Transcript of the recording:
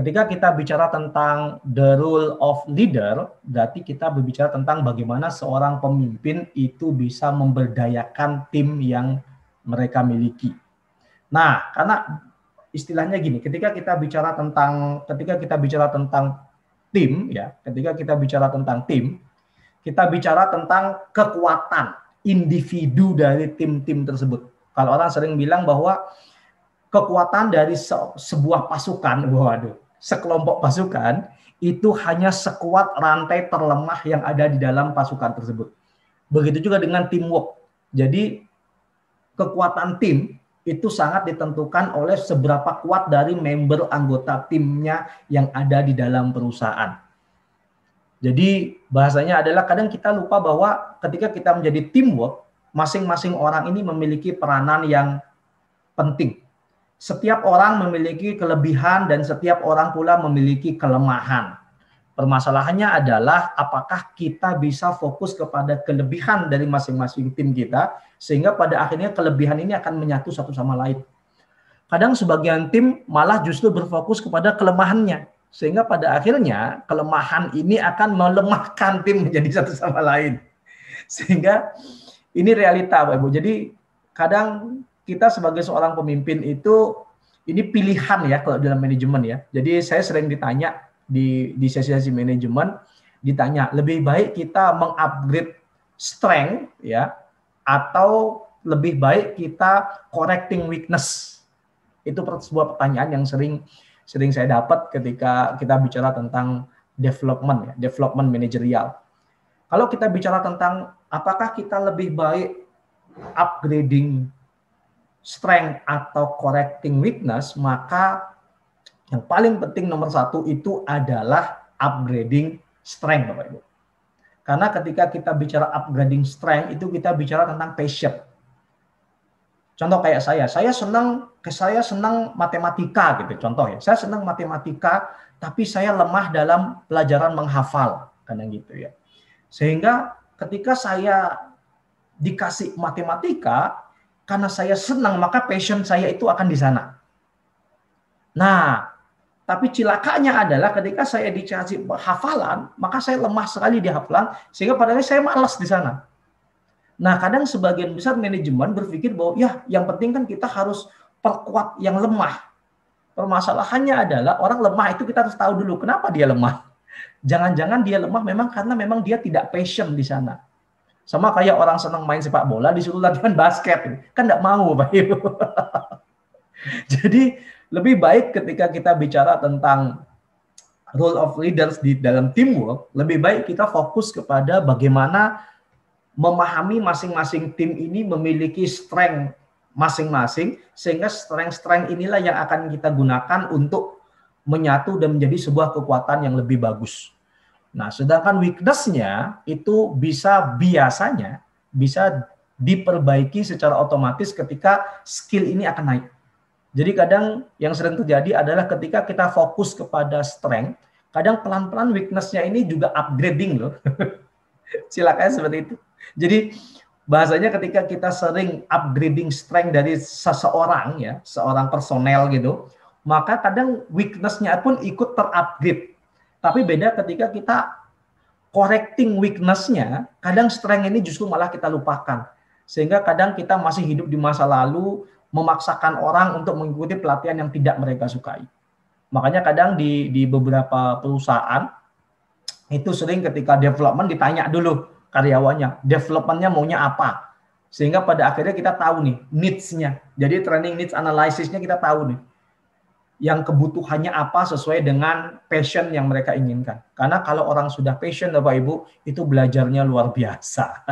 Ketika kita bicara tentang the role of leader, berarti kita berbicara tentang bagaimana seorang pemimpin itu bisa memberdayakan tim yang mereka miliki. Nah, karena istilahnya gini, ketika kita bicara tentang tim ya, kita bicara tentang kekuatan individu dari tim-tim tersebut. Kalau orang sering bilang bahwa kekuatan dari sebuah pasukan, sekelompok pasukan itu hanya sekuat rantai terlemah yang ada di dalam pasukan tersebut. Begitu juga dengan teamwork. Jadi kekuatan tim itu sangat ditentukan oleh seberapa kuat dari member anggota timnya yang ada di dalam perusahaan. Jadi bahasanya adalah kadang kita lupa bahwa ketika kita menjadi teamwork, masing-masing orang ini memiliki peranan yang penting. Setiap orang memiliki kelebihan dan setiap orang pula memiliki kelemahan. Permasalahannya adalah apakah kita bisa fokus kepada kelebihan dari masing-masing tim kita sehingga pada akhirnya kelebihan ini akan menyatu satu sama lain. Kadang sebagian tim malah justru berfokus kepada kelemahannya sehingga pada akhirnya kelemahan ini akan melemahkan tim menjadi satu sama lain. Sehingga ini realita, Bapak Ibu. Jadi kadang kita sebagai seorang pemimpin itu ini pilihan ya kalau dalam manajemen ya. Jadi saya sering ditanya di sesi-sesi manajemen, ditanya lebih baik kita mengupgrade strength ya atau lebih baik kita correcting weakness. Itu sebuah pertanyaan yang sering saya dapat ketika kita bicara tentang development ya, development manajerial. Kalau kita bicara tentang apakah kita lebih baik upgrading strength atau correcting weakness, maka yang paling penting nomor satu itu adalah upgrading strength, Bapak Ibu. Karena ketika kita bicara upgrading strength itu kita bicara tentang passion. Contoh kayak saya senang matematika gitu. Contoh ya, saya senang matematika, tapi saya lemah dalam pelajaran menghafal, kadang gitu ya. Sehingga ketika saya dikasih matematika, karena saya senang, maka passion saya itu akan di sana. Nah, tapi cilakanya adalah ketika saya dikasih hafalan, maka saya lemah sekali di hafalan, sehingga padahal saya malas di sana. Nah, kadang sebagian besar manajemen berpikir bahwa ya, yang penting kan kita harus perkuat yang lemah. Permasalahannya adalah orang lemah itu kita harus tahu dulu kenapa dia lemah. Jangan-jangan dia lemah memang karena memang dia tidak passion di sana. Sama kayak orang senang main sepak bola disuruh latihan basket, kan nggak mau, Pak Ibu. Jadi lebih baik ketika kita bicara tentang role of leaders di dalam teamwork, lebih baik kita fokus kepada bagaimana memahami masing-masing tim ini memiliki strength masing-masing, sehingga strength inilah yang akan kita gunakan untuk menyatu dan menjadi sebuah kekuatan yang lebih bagus. Nah, sedangkan weakness-nya itu biasanya bisa diperbaiki secara otomatis ketika skill ini akan naik. Jadi kadang yang sering terjadi adalah ketika kita fokus kepada strength, kadang pelan-pelan weakness-nya ini juga upgrading loh. Silakan seperti itu. Jadi bahasanya ketika kita sering upgrading strength dari seseorang ya, seorang personel gitu, maka kadang weakness-nya pun ikut terupgrade. Tapi beda ketika kita correcting weakness-nya, kadang strength ini justru malah kita lupakan. Sehingga kadang kita masih hidup di masa lalu, memaksakan orang untuk mengikuti pelatihan yang tidak mereka sukai. Makanya kadang di beberapa perusahaan, itu sering ketika development ditanya dulu karyawannya, development-nya maunya apa. Sehingga pada akhirnya kita tahu nih, needs-nya. Jadi training needs analysis-nya kita tahu nih. Yang kebutuhannya apa sesuai dengan passion yang mereka inginkan. Karena kalau orang sudah passion, Bapak Ibu, itu belajarnya luar biasa.